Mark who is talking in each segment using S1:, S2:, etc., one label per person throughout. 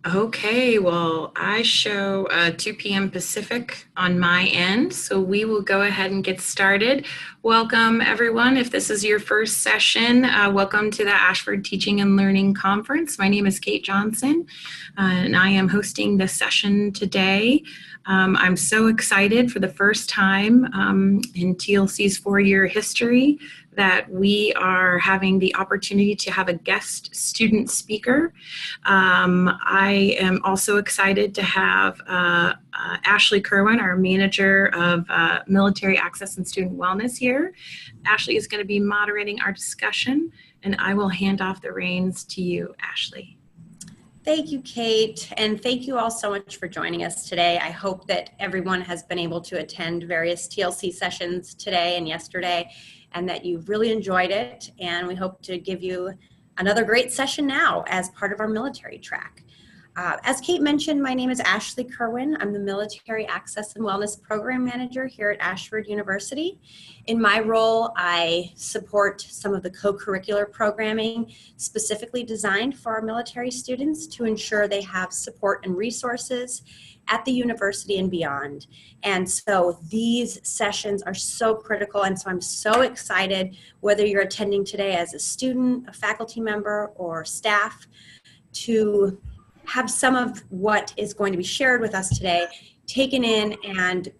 S1: Okay, well, I show 2 p.m. Pacific on my end, so we will go ahead and get started. Welcome, everyone. If this is your first session, welcome to the Ashford Teaching and Learning Conference. My name is Kate Johnson, and I am hosting this session today. I'm so excited for the first time in TLC's 4-year history that we are having the opportunity to have a guest student speaker. I am also excited to have Ashley Kirwan, our manager of military access and student wellness here. Ashley is going to be moderating our discussion, and I will hand off the reins to you, Ashley.
S2: Thank you, Kate, and thank you all so much for joining us today. I hope that everyone has been able to attend various TLC sessions today and yesterday, and that you've really enjoyed it, and we hope to give you another great session now as part of our military track. As Kate mentioned, my name is Ashley Kirwan. I'm the Military Access and Wellness Program Manager here at Ashford University. In my role, I support some of the co-curricular programming specifically designed for our military students to ensure they have support and resources at the university and beyond. And so these sessions are so critical, and so I'm so excited, whether you're attending today as a student, a faculty member, or staff, to have some of what is going to be shared with us today taken in and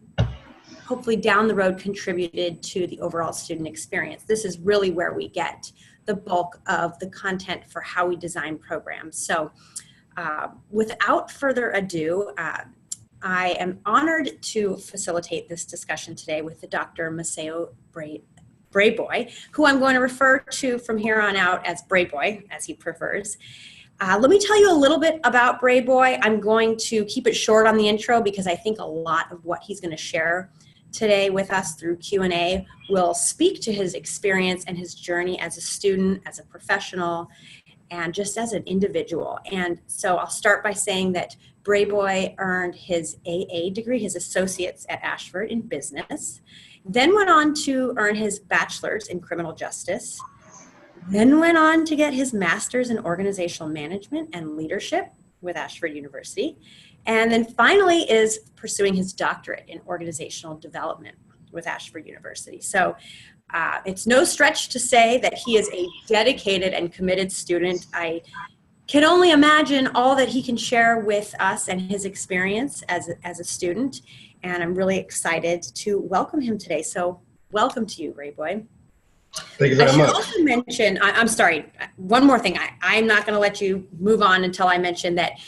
S2: hopefully down the road contributed to the overall student experience. This is really where we get the bulk of the content for how we design programs. So without further ado, I am honored to facilitate this discussion today with the Dr. Maceo Brayboy, who I'm going to refer to from here on out as Brayboy, as he prefers. Let me tell you a little bit about Brayboy. I'm going to keep it short on the intro because I think a lot of what he's going to share today with us through Q&A will speak to his experience and his journey as a student, as a professional, and just as an individual. And so I'll start by saying that Brayboy earned his AA degree, his associates at Ashford in business, then went on to earn his bachelor's in criminal justice, then went on to get his master's in organizational management and leadership with Ashford University, and then finally is pursuing his doctorate in organizational development with Ashford University. So it's no stretch to say that he is a dedicated and committed student. I can only imagine all that he can share with us and his experience as a student, and I'm really excited to welcome him today. So welcome to you, Brayboy.
S3: Thank you very much.
S2: I should also mention, I'm sorry, one more thing. I'm not going to let you move on until I mention that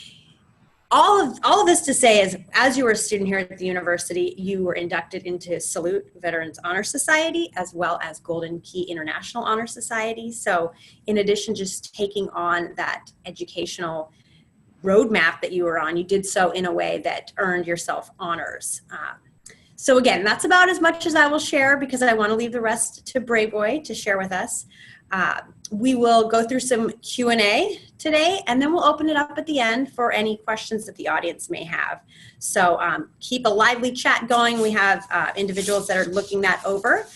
S2: all of this to say is, as you were a student here at the university, you were inducted into Salute Veterans Honor Society, as well as Golden Key International Honor Society. So in addition to just taking on that educational roadmap that you were on, you did so in a way that earned yourself honors. So again, that's about as much as I will share because I want to leave the rest to Brayboy to share with us. We will go through some Q&A today, and then we'll open it up at the end for any questions that the audience may have. So keep a lively chat going. We have individuals that are looking that over.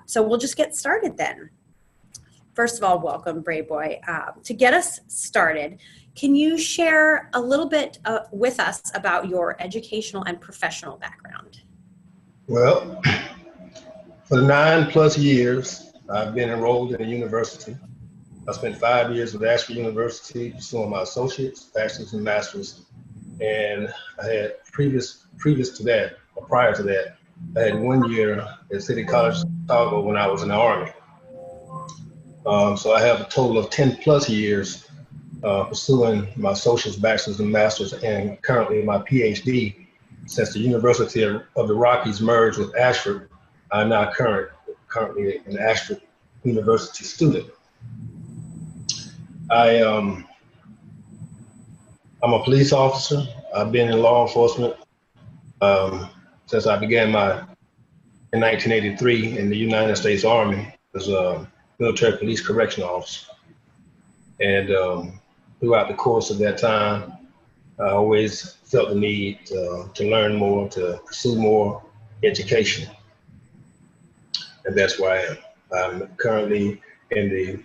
S2: So we'll just get started then. First of all, welcome, Brayboy. To get us started, can you share a little bit with us about your educational and professional background?
S3: Well, for the 9+ years, I've been enrolled in a university. I spent 5 years with Ashford University pursuing my associates, bachelor's and master's. And I had previous to that, or prior to that, I had 1 year at City College Chicago when I was in the Army. So I have a total of 10+ years pursuing my associate's, bachelor's, and master's, and currently my PhD. Since the University of the Rockies merged with Ashford, I'm now currently an Ashford University student. I'm a police officer. I've been in law enforcement since I began in 1983 in the United States Army as a military police correctional officer. And throughout the course of that time, I always felt the need to learn more, to pursue more education. And that's why I am. I'm currently in the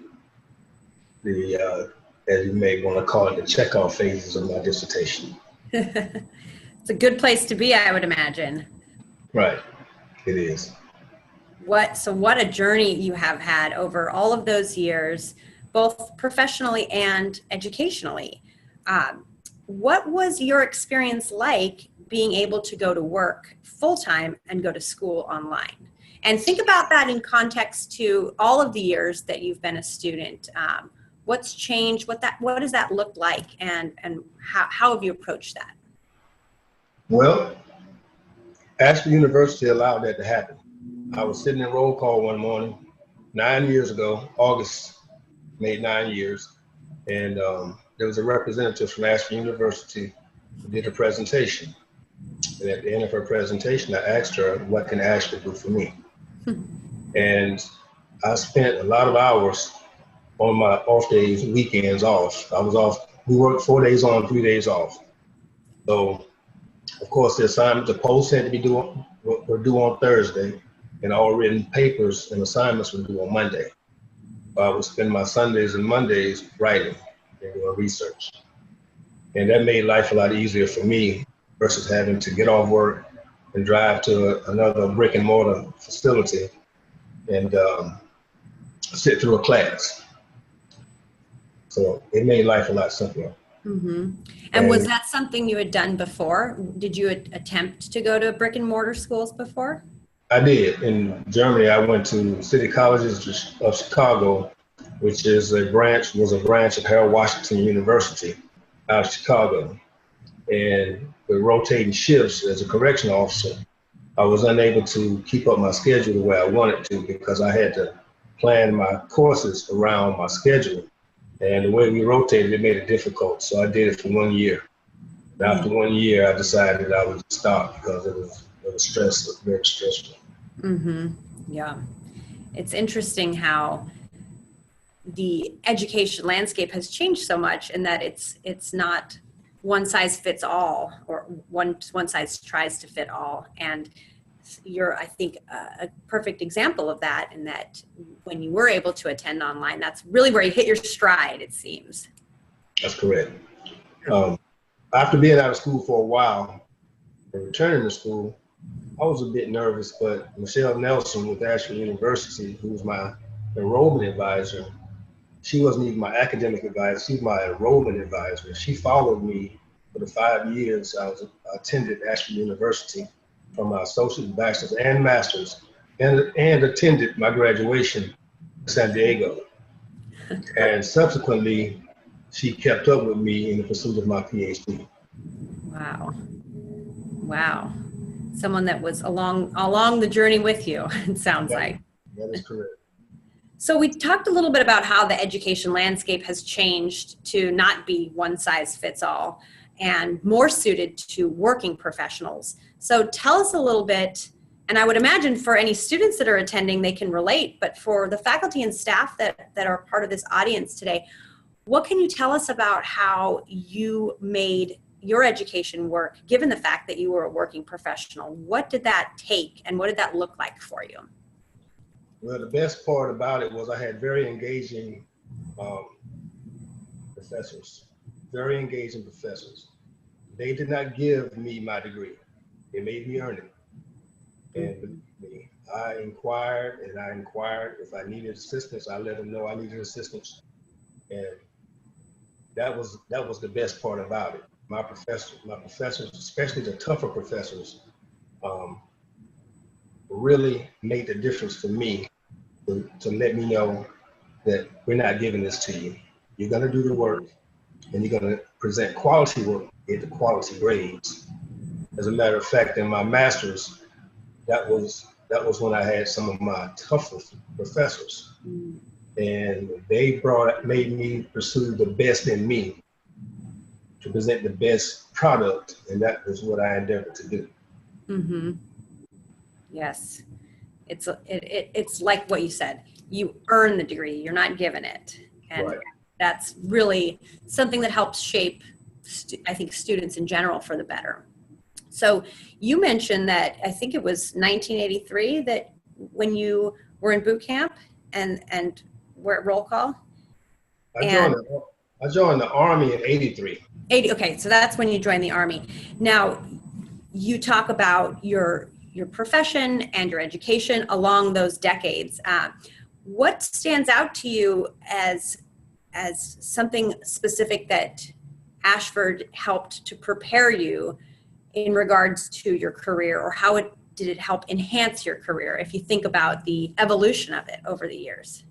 S3: as you may want to call it, the checkoff phases of my dissertation.
S2: It's a good place to be, I would imagine.
S3: Right, it is.
S2: So what a journey you have had over all of those years, both professionally and educationally. What was your experience like being able to go to work full-time and go to school online? And think about that in context to all of the years that you've been a student. What's changed? What does that look like? And how have you approached that?
S3: Well, Ashford University allowed that to happen. I was sitting in roll call one morning, 9 years ago, August made 9 years, and there was a representative from Ashford University who did a presentation. And at the end of her presentation, I asked her, what can Ashford do for me? And I spent a lot of hours on my off days, weekends off. I was off, we worked 4 days on, 3 days off. So, of course, the posts had to be were due on Thursday, and all written papers and assignments were due on Monday. I would spend my Sundays and Mondays writing and doing research. And that made life a lot easier for me versus having to get off work and drive to another brick and mortar facility and sit through a class. So it made life a lot simpler.
S2: Mm-hmm. And was that something you had done before? Did you attempt to go to brick and mortar schools before?
S3: I did. In Germany, I went to City Colleges of Chicago, which was a branch of Harold Washington University out of Chicago. And with rotating shifts as a correction officer, I was unable to keep up my schedule the way I wanted to because I had to plan my courses around my schedule. And the way we rotated, it made it difficult. So I did it for 1 year. And after 1 year, I decided I would stop because it was very stressful.
S2: Mm-hmm. Yeah. It's interesting how the education landscape has changed so much in that it's not one size fits all, or one size tries to fit all. And you're, I think, a perfect example of that, in that when you were able to attend online, that's really where you hit your stride, it seems.
S3: That's correct. After being out of school for a while and returning to school, I was a bit nervous, but Michelle Nelson with Ashford University, who was my enrollment advisor, she wasn't even my academic advisor, she was my enrollment advisor. She followed me for the 5 years I attended Ashford University from my associate, bachelor's, and master's, and attended my graduation in San Diego. And subsequently, she kept up with me in the pursuit of my PhD.
S2: Wow. Wow. Someone that was along the journey with you, it sounds like.
S3: That is correct.
S2: So we talked a little bit about how the education landscape has changed to not be one size fits all and more suited to working professionals. So tell us a little bit, and I would imagine for any students that are attending, they can relate, but for the faculty and staff that are part of this audience today, what can you tell us about how you made your education work, given the fact that you were a working professional? What did that take, and what did that look like for you?
S3: Well, the best part about it was I had very engaging professors, very engaging professors. They did not give me my degree. They made me earn it. And believe me, I inquired. If I needed assistance, I let them know I needed assistance. And that was the best part about it. My professors, especially the tougher professors, really made the difference for me to let me know that we're not giving this to you. You're gonna do the work, and you're gonna present quality work, get the quality grades. As a matter of fact, in my master's, that was when I had some of my toughest professors, and they made me pursue the best in me to present the best product, and that was what I endeavored to do.
S2: Mm-hmm. Yes, it's like what you said. You earn the degree, you're not given it, and
S3: Right.
S2: That's really something that helps shape, I think, students in general for the better. So you mentioned that I think it was 1983 that when you were in boot camp and were at roll call.
S3: I joined I joined the Army in '83.
S2: 80. Okay, so that's when you joined the Army. Now, you talk about your profession and your education along those decades. What stands out to you as something specific that Ashford helped to prepare you in regards to your career, or how did it help enhance your career if you think about the evolution of it over the years?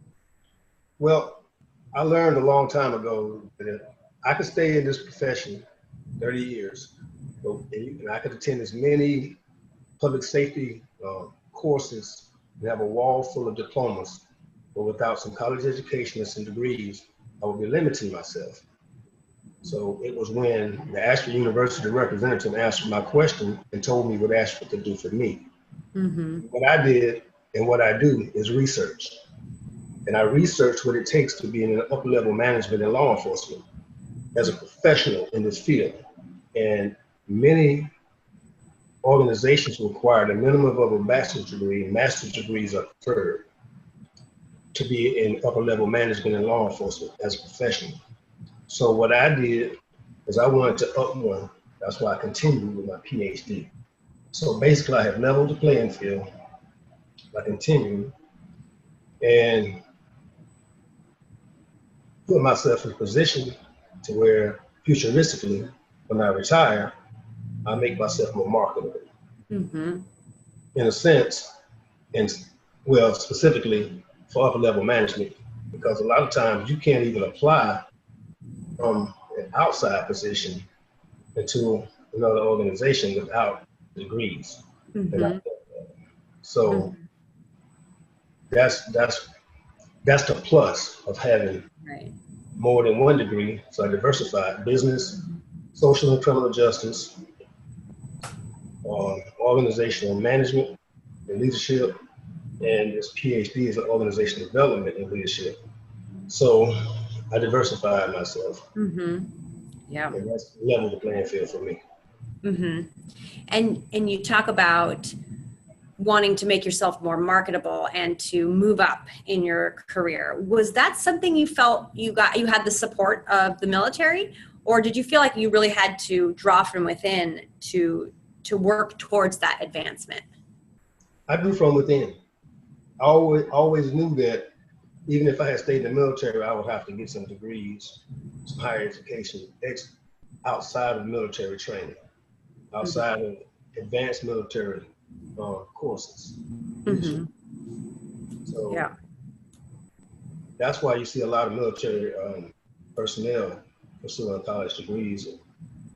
S3: Well, I learned a long time ago that I could stay in this profession 30 years, and I could attend as many public safety courses and have a wall full of diplomas, but without some college education and some degrees, I would be limiting myself. So it was when the Ashford University representative answered my question and told me what Ashford could do for me.
S2: Mm-hmm.
S3: What I did and what I do is research. And I researched what it takes to be in an upper level management and law enforcement as a professional in this field. And many organizations require a minimum of a bachelor's degree, and master's degrees are preferred to be in upper level management and law enforcement as a professional. So what I did is I wanted to up one. That's why I continued with my PhD. So basically I have leveled the playing field by continuing and put myself in a position to where futuristically, when I retire, I make myself more marketable.
S2: Mm-hmm.
S3: In a sense, and well, specifically for upper level management, because a lot of times you can't even apply from an outside position into another organization without degrees.
S2: Mm-hmm.
S3: So
S2: Mm-hmm.
S3: that's the plus of having
S2: Right.
S3: more than one degree. So I diversified business, social and criminal justice, organizational management and leadership, and this PhD is in organizational development and leadership. So I diversified myself.
S2: Mm-hmm. Yeah.
S3: And that's leveled the playing field for me.
S2: Mm-hmm. And you talk about wanting to make yourself more marketable and to move up in your career. Was that something you felt you had the support of the military, or did you feel like you really had to draw from within to work towards that advancement?
S3: I drew from within. I always knew that even if I had stayed in the military, I would have to get some degrees, some higher education outside of military training, outside of advanced military courses.
S2: Mm-hmm.
S3: So
S2: yeah,
S3: that's why you see a lot of military personnel pursuing college degrees.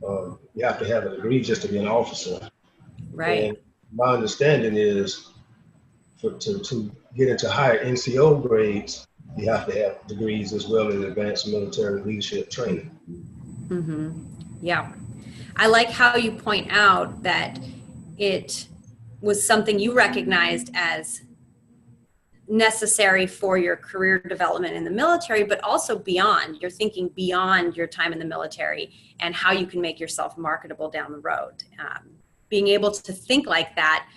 S3: You have to have a degree just to be an officer.
S2: right.
S3: And my understanding is to get into higher NCO grades, you have to have degrees as well as advanced military leadership training.
S2: Mm-hmm. Yeah. I like how you point out that it was something you recognized as necessary for your career development in the military, but also beyond. You're thinking beyond your time in the military and how you can make yourself marketable down the road. Being able to think like that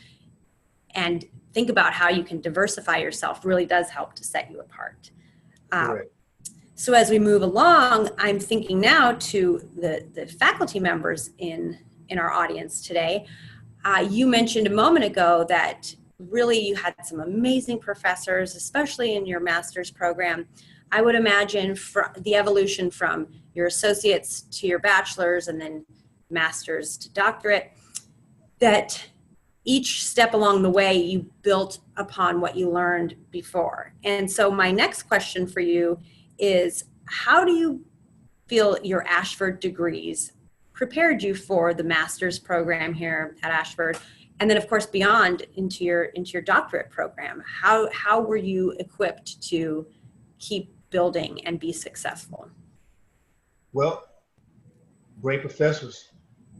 S2: and think about how you can diversify yourself really does help to set you apart.
S3: Correct.
S2: So as we move along, I'm thinking now to the faculty members in our audience today. You mentioned a moment ago that really you had some amazing professors, especially in your master's program. I would imagine the evolution from your associates to your bachelor's and then master's to doctorate, that each step along the way you built upon what you learned before. And so my next question for you is, how do you feel your Ashford degrees prepared you for the master's program here at Ashford, and then of course beyond into your doctorate program? How were you equipped to keep building and be successful?
S3: Well, great professors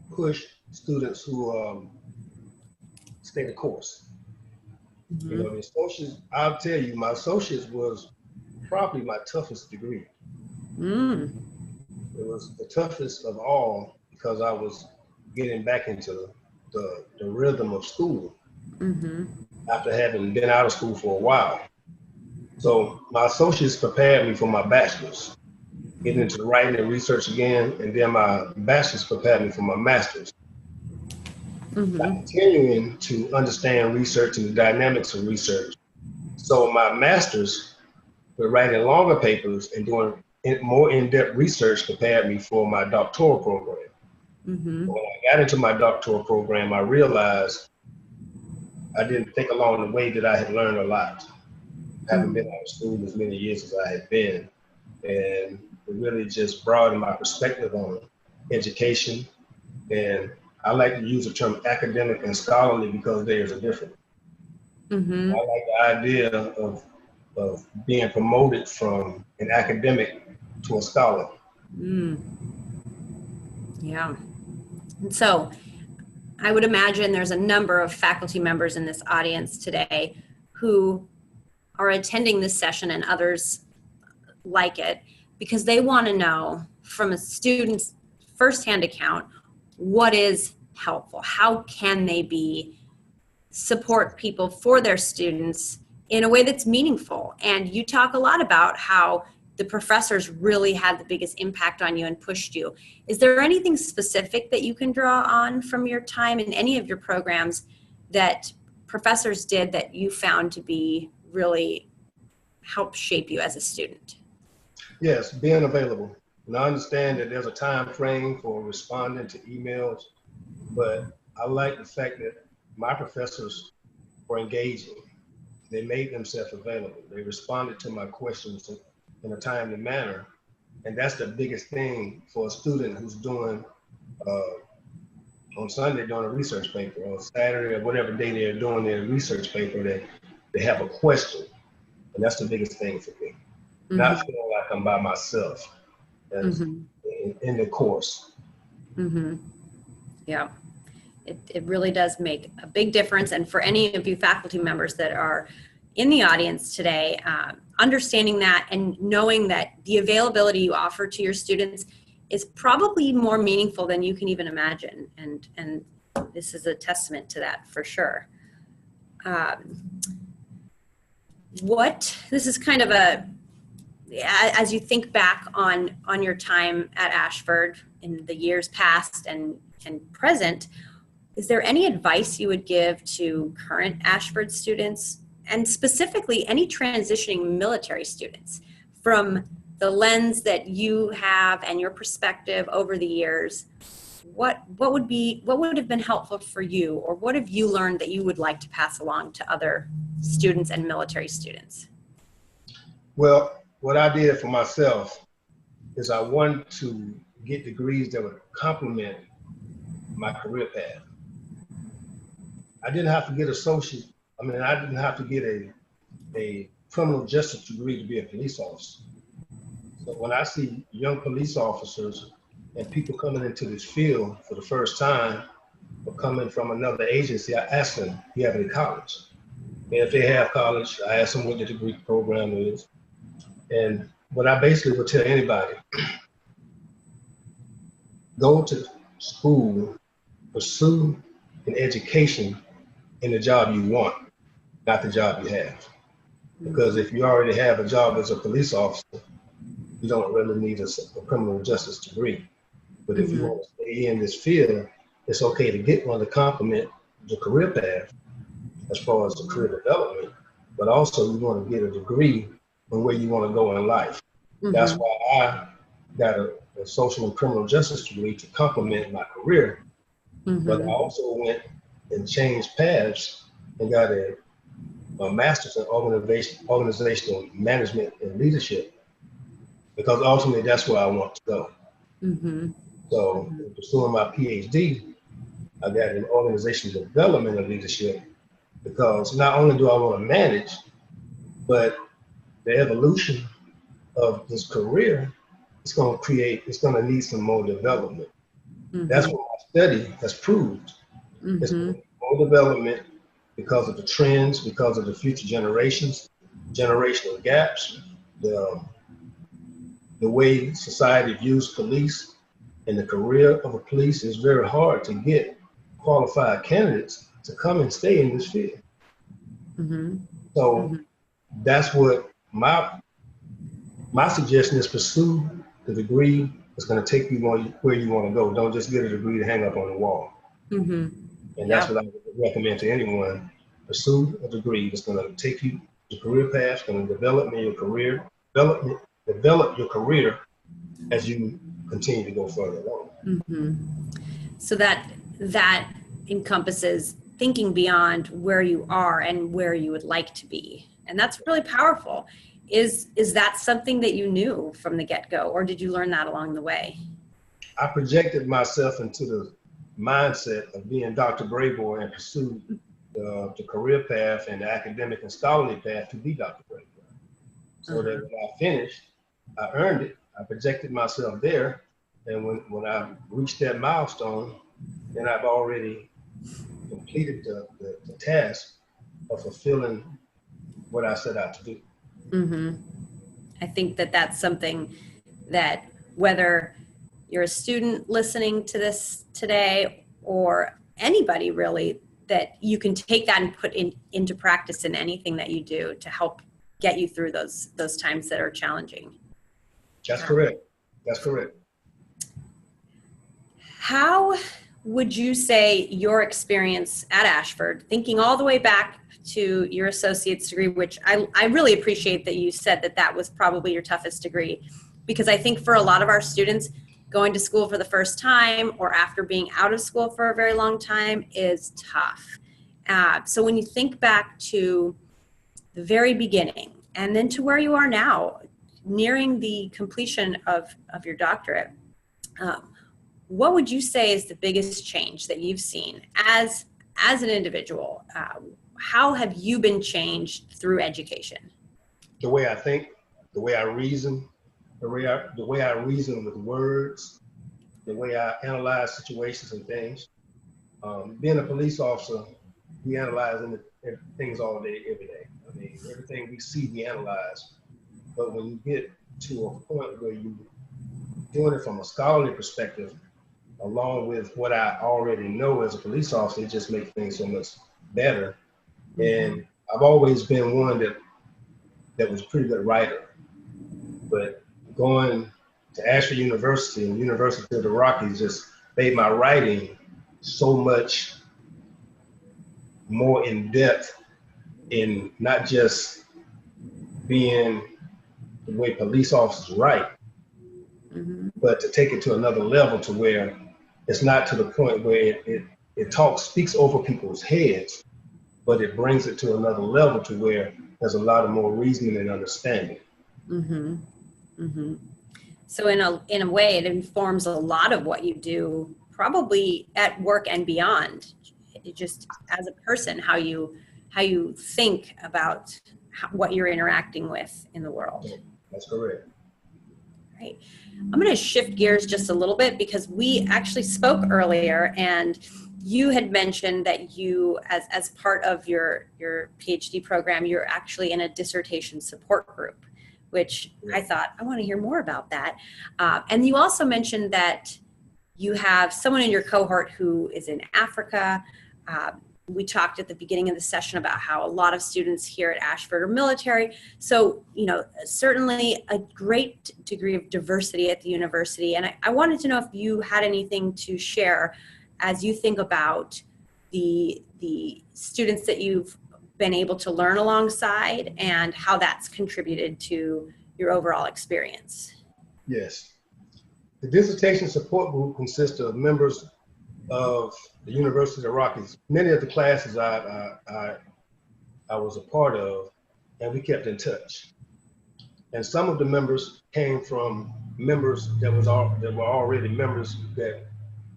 S3: push students who stay the course.
S2: Mm-hmm.
S3: You know, the associates, I'll tell you, my associates was probably my toughest degree.
S2: Mm.
S3: It was the toughest of all because I was getting back into the rhythm of school.
S2: Mm-hmm.
S3: After having been out of school for a while. So my associates prepared me for my bachelor's. get into the writing and research again, and then my bachelor's prepared me for my master's. Continuing to understand research and the dynamics of research. So my master's, with writing longer papers and doing more in-depth research, prepared me for my doctoral program. When I got into my doctoral program, I realized I didn't think along the way that I had learned a lot. I haven't been out of school as many years as I had been. And it really just broadened my perspective on education. And I like to use the term academic and scholarly because there's a difference. I like the idea of being promoted from an academic to a scholar.
S2: Yeah. And so I would imagine there's a number of faculty members in this audience today who are attending this session and others like it because they want to know from a student's firsthand account what is helpful. How can they support people for their students in a way that's meaningful? And you talk a lot about how the professors really had the biggest impact on you and pushed you. Is there anything specific that you can draw on from your time in any of your programs that professors did that you found to be really help shape you as a student?
S3: Yes, being available. And I understand that there's a time frame for responding to emails, but I like the fact that my professors were engaging. They made themselves available. They responded to my questions in a timely manner. And that's the biggest thing for a student who's doing, on Sunday, doing a research paper, or Saturday, or whatever day they're doing their research paper, that they have a question. And that's the biggest thing for me. Not feeling like I'm by myself in the course.
S2: Yeah, it really does make a big difference. And for any of you faculty members that are in the audience today, understanding that and knowing that the availability you offer to your students is probably more meaningful than you can even imagine. And this is a testament to that for sure. This is kind of as you think back on your time at Ashford in the years past and present, is there any advice you would give to current Ashford students, and specifically any transitioning military students, from the lens that you have and your perspective over the years? What would have been helpful for you, or what have you learned that you would like to pass along to other students and military students?
S3: Well, what I did for myself is I wanted to get degrees that would complement my career path. I didn't have to get I didn't have to get a criminal justice degree to be a police officer. So when I see young police officers and people coming into this field for the first time, or coming from another agency, I ask them, do you have any college? And if they have college, I ask them what the degree program is. And what I basically would tell anybody, go to school, pursue an education in the job you want, not the job you have. Because if you already have a job as a police officer, you don't really need a criminal justice degree. But if you want to stay in this field, it's okay to get one to complement the career path as far as the career development, but also you want to get a degree on where you want to go in life. That's why I got a social and criminal justice degree to complement my career. But I also went and changed paths and got a master's in organizational management and leadership, because ultimately that's where I want to go. So in pursuing my PhD, I got an organizational development and leadership, because not only do I want to manage, but the evolution of this career is going to need some more development. That's what my study has proved. It's more development because of the trends, because of the future generations, generational gaps, the way society views police, and the career of a police is very hard to get qualified candidates to come and stay in this field. So that's what my suggestion is: pursue the degree is going to take you where you want to go. Don't just get a degree to hang up on the wall.
S2: Mm-hmm.
S3: And that's what I would recommend to anyone. Pursue a degree that's going to take you to career path, going to develop your career, develop your career as you continue to go further along.
S2: Mm-hmm. So that encompasses thinking beyond where you are and where you would like to be. And that's really powerful. Is that something that you knew from the get-go, or did you learn that along the way?
S3: I projected myself into the mindset of being Dr. Brayboy and pursued the career path and the academic and scholarly path to be Dr. Brayboy. So that when I finished, I earned it. I projected myself there. And when I reached that milestone, then I've already completed the task of fulfilling what I set out to do.
S2: Mm-hmm. I think that that's something that whether you're a student listening to this today or anybody really, that you can take that and put into practice in anything that you do to help get you through those times that are challenging.
S3: That's correct. That's correct.
S2: How would you say your experience at Ashford, thinking all the way back to your associate's degree, which I really appreciate that you said that was probably your toughest degree, because I think for a lot of our students, going to school for the first time or after being out of school for a very long time is tough. So when you think back to the very beginning and then to where you are now, nearing the completion of your doctorate, what would you say is the biggest change that you've seen as an individual? How have you been changed through education?
S3: The way I think, the way I reason, the way I reason with words, the way I analyze situations and things. Being a police officer, we analyze things all day, every day. I mean, everything we see, we analyze. But when you get to a point where you're doing it from a scholarly perspective, along with what I already know as a police officer, it just makes things so much better. And I've always been one that was a pretty good writer, but going to Ashford University and University of the Rockies just made my writing so much more in depth in not just being the way police officers write, but to take it to another level to where it's not to the point where it speaks over people's heads, but it brings it to another level to where there's a lot of more reasoning and understanding.
S2: Mm-hmm. Mm-hmm. So in a way, it informs a lot of what you do, probably at work and beyond. It just as a person, how you think about what you're interacting with in the world.
S3: That's correct.
S2: Right. I'm going to shift gears just a little bit because we actually spoke earlier, and you had mentioned that you, as part of your PhD program, you're actually in a dissertation support group, which I thought, I want to hear more about that. And you also mentioned that you have someone in your cohort who is in Africa. We talked at the beginning of the session about how a lot of students here at Ashford are military. So, certainly a great degree of diversity at the university. And I wanted to know if you had anything to share as you think about the students that you've been able to learn alongside and how that's contributed to your overall experience. Yes.
S3: The dissertation support group consists of members of the University of the Rockies. Many of the classes I was a part of, and we kept in touch. And some of the members came from members that were already members that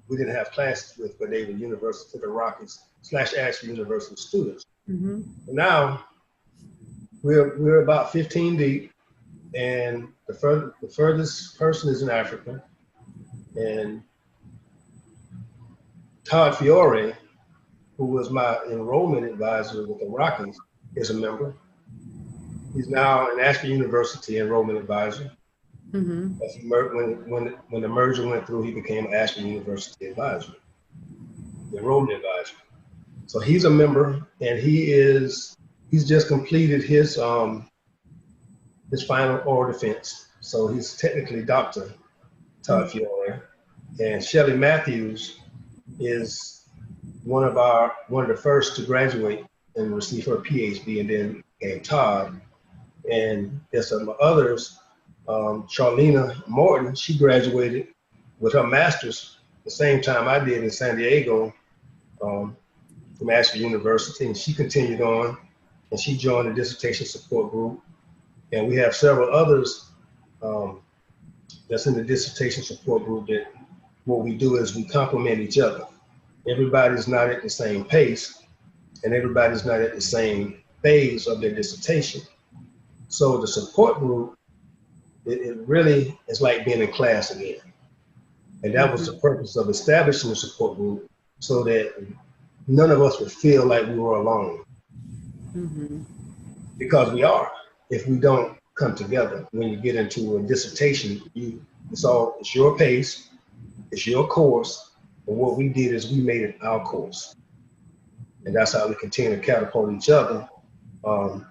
S3: we didn't have classes with, but they were University of the Rockies / Ashford University students.
S2: Mm-hmm.
S3: Now we're about 15 deep, and the furthest person is in Africa, and Todd Fiore, who was my enrollment advisor with the Rockies, is a member. He's now an Ashford University enrollment advisor.
S2: Mm-hmm.
S3: When the merger went through, he became an Ashford University advisor, the enrollment advisor. So he's a member, and he's just completed his final oral defense. So he's technically Dr. Todd Fiore. And Shelly Matthews is one of the first to graduate and receive her PhD, and then came Todd. And there's some others. Charlena Morton, she graduated with her master's the same time I did in San Diego from Ashford University, and she continued on, and she joined the dissertation support group. And we have several others that's in the dissertation support group that what we do is we complement each other. Everybody's not at the same pace, and everybody's not at the same phase of their dissertation. So the support group, it really is like being in class again. And that was the purpose of establishing the support group, so that none of us would feel like we were alone. Because we are. If we don't come together, when you get into a dissertation, it's your pace, it's your course, and what we did is we made it our course. And that's how we continue to catapult each other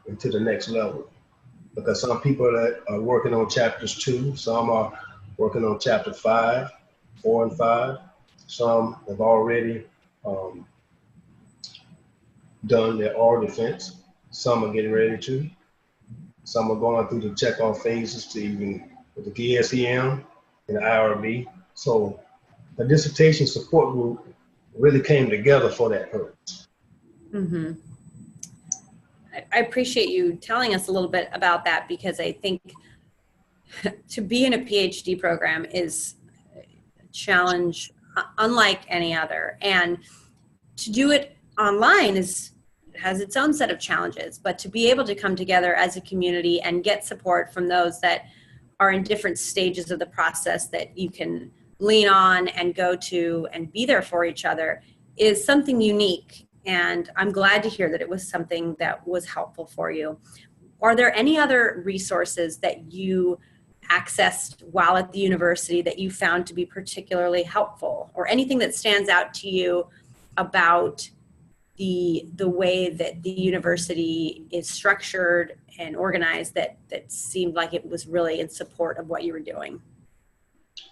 S3: into the next level. Because some people that are working on chapters 2, some are working on chapter 5, 4 and 5. Some have already done their oral defense. Some are getting ready to. Some are going through the checkoff phases to even with the DSEM and the IRB. So the dissertation support group really came together for that purpose.
S2: I appreciate you telling us a little bit about that, because I think to be in a PhD program is a challenge unlike any other. And to do it online has its own set of challenges, but to be able to come together as a community and get support from those that are in different stages of the process that you can lean on and go to and be there for each other is something unique. And I'm glad to hear that it was something that was helpful for you. Are there any other resources that you accessed while at the university that you found to be particularly helpful, or anything that stands out to you about the way that the university is structured and organized that seemed like it was really in support of what you were doing?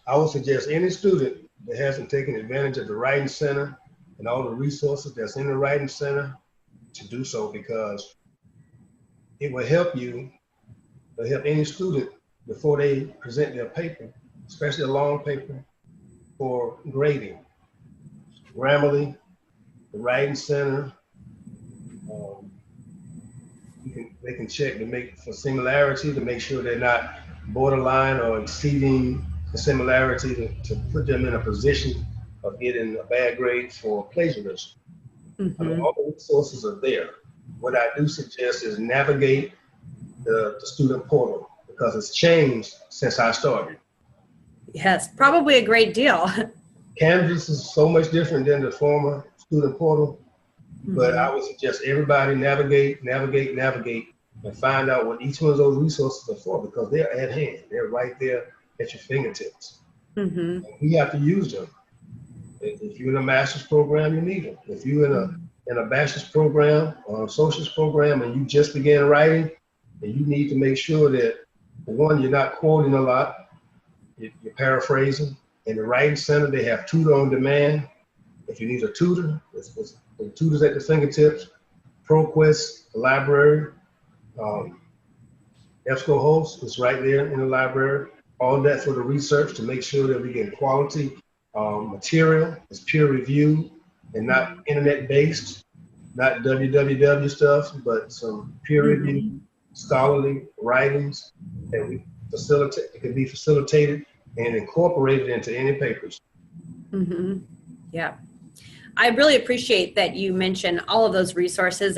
S3: I would suggest any student that hasn't taken advantage of the Writing Center and all the resources that's in the Writing Center to do so, because it will help you, it'll help any student before they present their paper, especially a long paper, for grading. Grammarly, the Writing Center, they can check to make for similarity, to make sure they're not borderline or exceeding the similarity to put them in a position of getting a bad grade for plagiarism. I mean, all the resources are there. What I do suggest is navigate the student portal, because it's changed since I started.
S2: Yes, probably a great deal.
S3: Canvas is so much different than the former student portal, but I would suggest everybody navigate, and find out what each one of those resources are for, because they're at hand. They're right there at your fingertips. And we have to use them. If you're in a master's program, you need them. If you're in a bachelor's program or a associate's program and you just began writing, then you need to make sure that, for one, you're not quoting a lot, you're paraphrasing. In the Writing Center, they have tutor on demand. If you need a tutor, the tutors at the fingertips. ProQuest, the library, EBSCOhost is right there in the library. All that for the research, to make sure that we get quality material, is peer reviewed and not internet based, not www stuff, but some peer reviewed scholarly writings that we facilitate. It can be facilitated and incorporated into any papers.
S2: Yeah, I really appreciate that you mentioned all of those resources.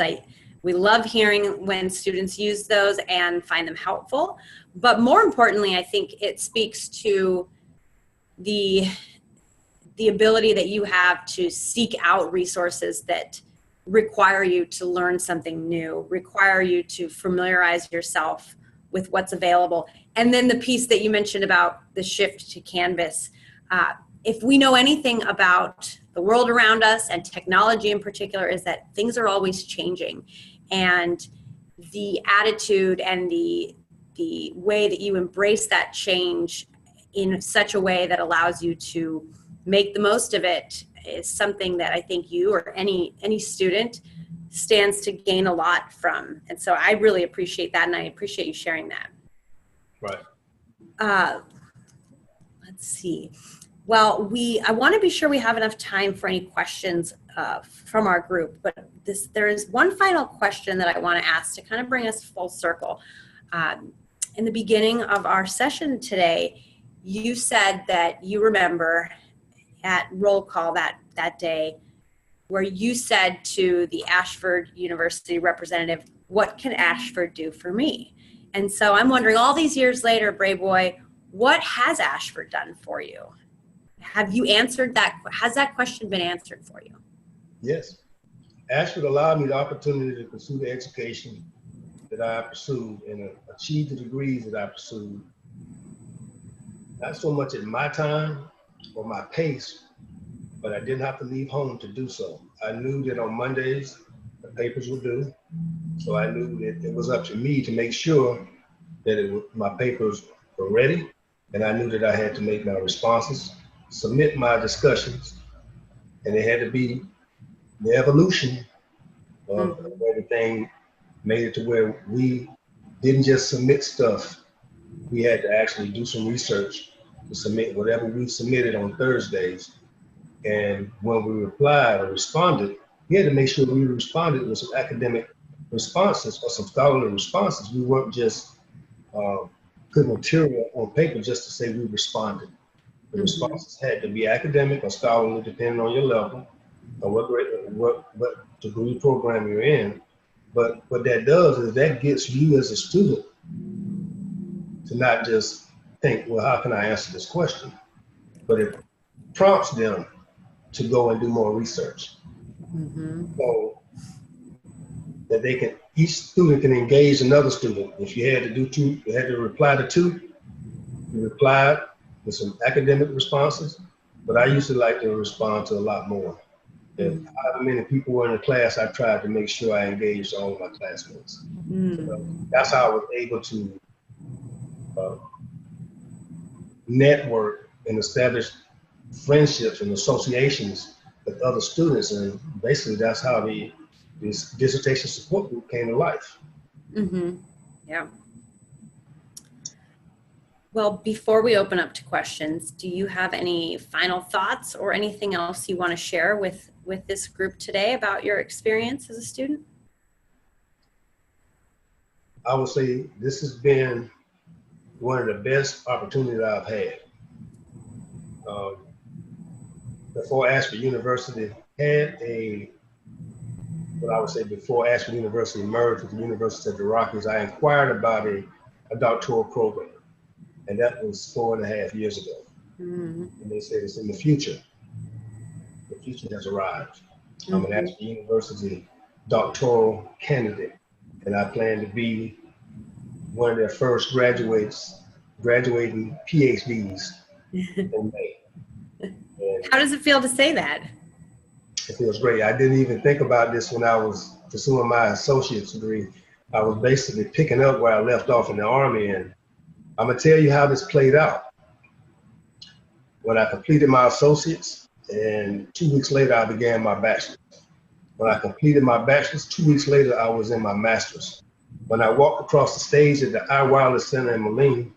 S2: We love hearing when students use those and find them helpful. But more importantly, I think it speaks to the ability that you have to seek out resources that require you to learn something new, require you to familiarize yourself with what's available. And then the piece that you mentioned about the shift to Canvas. If we know anything about the world around us, and technology in particular, is that things are always changing. And the attitude and the the way that you embrace that change in such a way that allows you to make the most of it is something that I think you or any student stands to gain a lot from. And so I really appreciate that, and I appreciate you sharing that.
S3: Right.
S2: Let's see. Well, I want to be sure we have enough time for any questions from our group, but there is one final question that I want to ask to kind of bring us full circle. In the beginning of our session today, you said that you remember at roll call that day where you said to the Ashford University representative, "What can Ashford do for me?" And so I'm wondering, all these years later, Brayboy, what has Ashford done for you? Have you answered that? Has that question been answered for you?
S3: Yes. Ashford allowed me the opportunity to pursue the education that I pursued and achieve the degrees that I pursued. Not so much at my time or my pace, but I didn't have to leave home to do so. I knew that on Mondays, the papers were due. So I knew that it was up to me to make sure that my papers were ready. And I knew that I had to make my responses, submit my discussions, and it had to be the evolution of everything made it to where we didn't just submit stuff. We had to actually do some research to submit whatever we submitted on Thursdays. And when we replied or responded, we had to make sure we responded with some academic responses or some scholarly responses. We weren't just putting material on paper just to say we responded. The responses had to be academic or scholarly, depending on your level or what degree program you're in. But what that does is that gets you as a student to not just think, well, how can I answer this question? But it prompts them to go and do more research. So that each student can engage another student. If you had to do two, you had to reply to two, you replied with some academic responses, but I used to like to respond to a lot more. And however many people were in the class, I tried to make sure I engaged all of my classmates. So that's how I was able to network and establish friendships and associations with other students. And basically that's how this dissertation support group came to life.
S2: Yeah. Well, before we open up to questions, do you have any final thoughts or anything else you want to share with this group today about your experience as a student?
S3: I would say this has been one of the best opportunities I've had. Before Ashford University had before Ashford University merged with the University of the Rockies, I inquired about a doctoral program. And that was 4.5 years ago. And they said it's in the future. The future has arrived. I'm an Ashford University doctoral candidate, and I plan to be one of their first graduating PhDs in May. And
S2: how does it feel to say that?
S3: It feels great. I didn't even think about this when I was pursuing my associate's degree. I was basically picking up where I left off in the Army, and I'm gonna tell you how this played out. When I completed my associates, and 2 weeks later, I began my bachelor's. When I completed my bachelor's, 2 weeks later, I was in my master's. When I walked across the stage at the iWireless Center in Moline,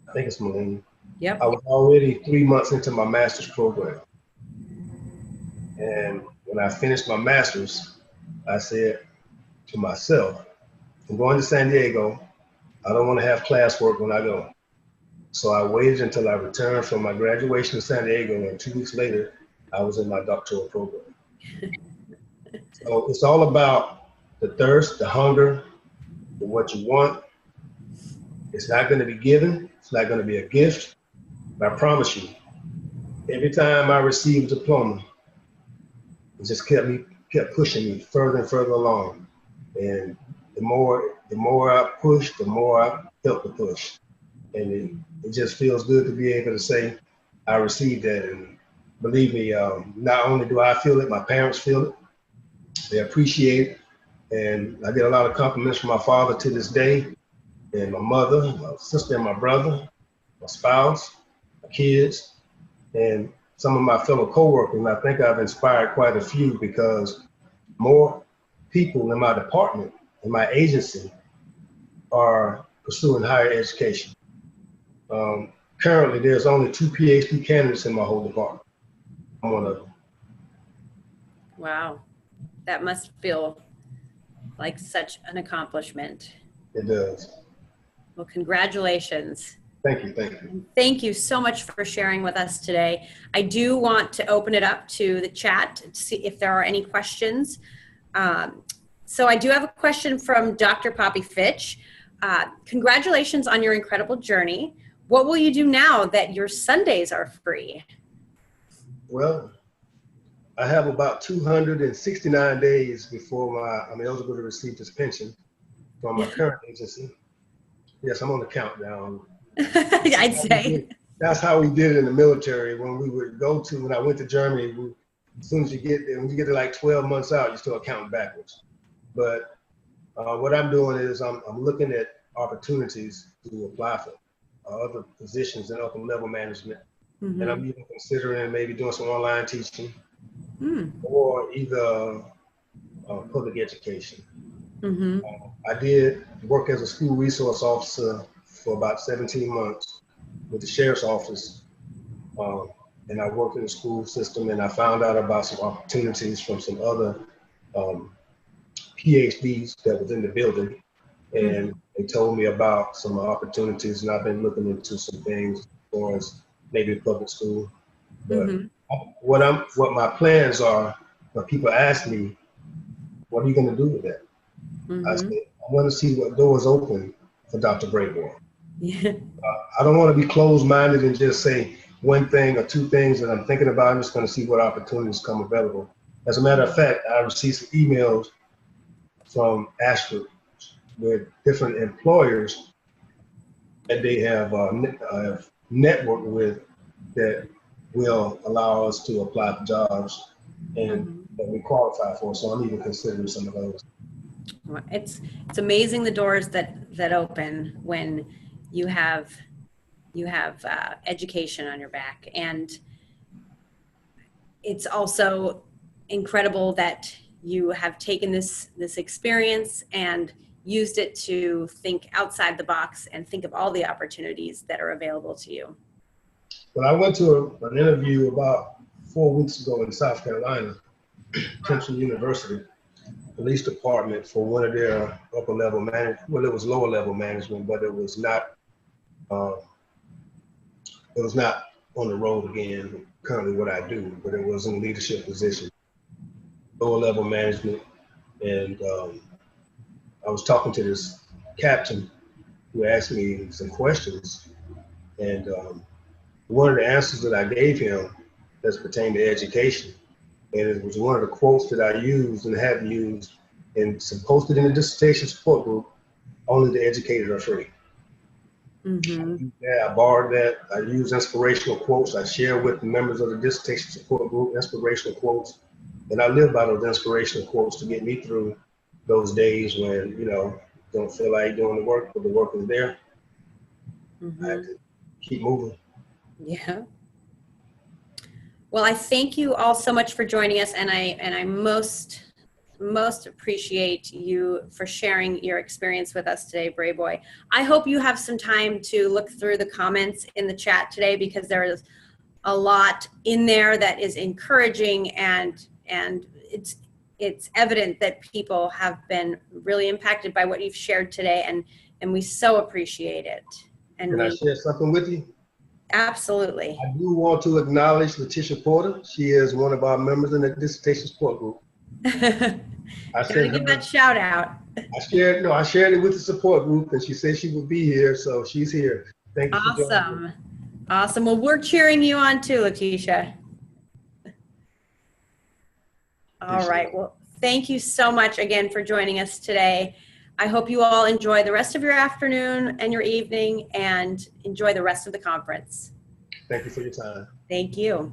S3: I think it's Moline,
S2: Yep.
S3: I was already 3 months into my master's program. And when I finished my master's, I said to myself, I'm going to San Diego. I don't want to have classwork when I go. So I waited until I returned from my graduation in San Diego, and 2 weeks later, I was in my doctoral program. So it's all about the thirst, the hunger for what you want. It's not going to be given. It's not going to be a gift. But I promise you, every time I received a diploma, it just kept pushing me further and further along. And the more I pushed, the more I felt the push. And it just feels good to be able to say, I received that. And believe me, not only do I feel it, my parents feel it. They appreciate it. And I get a lot of compliments from my father to this day. and my mother, my sister and my brother, my spouse, my kids, and some of my fellow coworkers. And I think I've inspired quite a few because more people in my department, in my agency, are pursuing higher education. Currently, there's only 2 PhD candidates in my whole department. I'm one of them.
S2: Wow. That must feel like such an accomplishment.
S3: It does.
S2: Well, congratulations.
S3: Thank you. Thank you.
S2: Thank you so much for sharing with us today. I do want to open it up to the chat to see if there are any questions. So I do have a question from Dr. Poppy Fitch. Congratulations on your incredible journey. What will you do now that your Sundays are free?
S3: Well, I have about 269 days before I'm eligible to receive this pension from my current agency. Yes, I'm on the countdown.
S2: I'd say.
S3: That's how we did it in the military. When we would when I went to Germany, as soon as you get there, when you get to like 12 months out, you start counting backwards. But what I'm doing is I'm looking at opportunities to apply for other positions in upper level management. Mm-hmm. And I'm even considering maybe doing some online teaching or either public education. Mm-hmm. I did work as a school resource officer for about 17 months with the sheriff's office. And I worked in the school system, and I found out about some opportunities from some other PhDs that was in the building. And they told me about some opportunities, and I've been looking into some things as far as maybe public school. But what my plans are, when people ask me, what are you going to do with that? I said, I want to see what doors open for Dr. Brayboy. Yeah. I don't want to be closed-minded and just say one thing or two things that I'm thinking about. I'm just going to see what opportunities come available. As a matter of fact, I received some emails from Ashford with different employers that they have networked with that will allow us to apply for jobs and that we qualify for. So I'm even considering some of those.
S2: It's amazing the doors that open when you have education on your back, and it's also incredible that you have taken this experience and used it to think outside the box and think of all the opportunities that are available to you.
S3: Well, I went to an interview about 4 weeks ago in South Carolina, Clemson University Police Department, for one of their upper level management. Well, it was lower level management, but it was not on the road again, currently what I do, but it was in a leadership position, lower level management. And I was talking to this captain who asked me some questions. And one of the answers that I gave him that's pertained to education, and it was one of the quotes that I used and have used and posted in the dissertation support group, only the educated are free. Yeah, I borrowed that. I use inspirational quotes. I share with the members of the dissertation support group inspirational quotes. And I live by those inspirational quotes to get me through those days when, don't feel like doing the work, but the work is there. I have to keep moving.
S2: Yeah. Well, I thank you all so much for joining us, and I most appreciate you for sharing your experience with us today, Brayboy. I hope you have some time to look through the comments in the chat today, because there is a lot in there that is encouraging, and it's evident that people have been really impacted by what you've shared today, and we so appreciate it. And
S3: Can I share something with you?
S2: Absolutely.
S3: I do want to acknowledge Letitia Porter. She is one of our members in the dissertation support group.
S2: Gotta give that shout out.
S3: I shared it with the support group, and she said she would be here, so she's here. Thank you.
S2: Awesome. Awesome. Well, we're cheering you on too, Letitia. All right. Well, thank you so much again for joining us today. I hope you all enjoy the rest of your afternoon and your evening, and enjoy the rest of the conference.
S3: Thank you for your time.
S2: Thank you.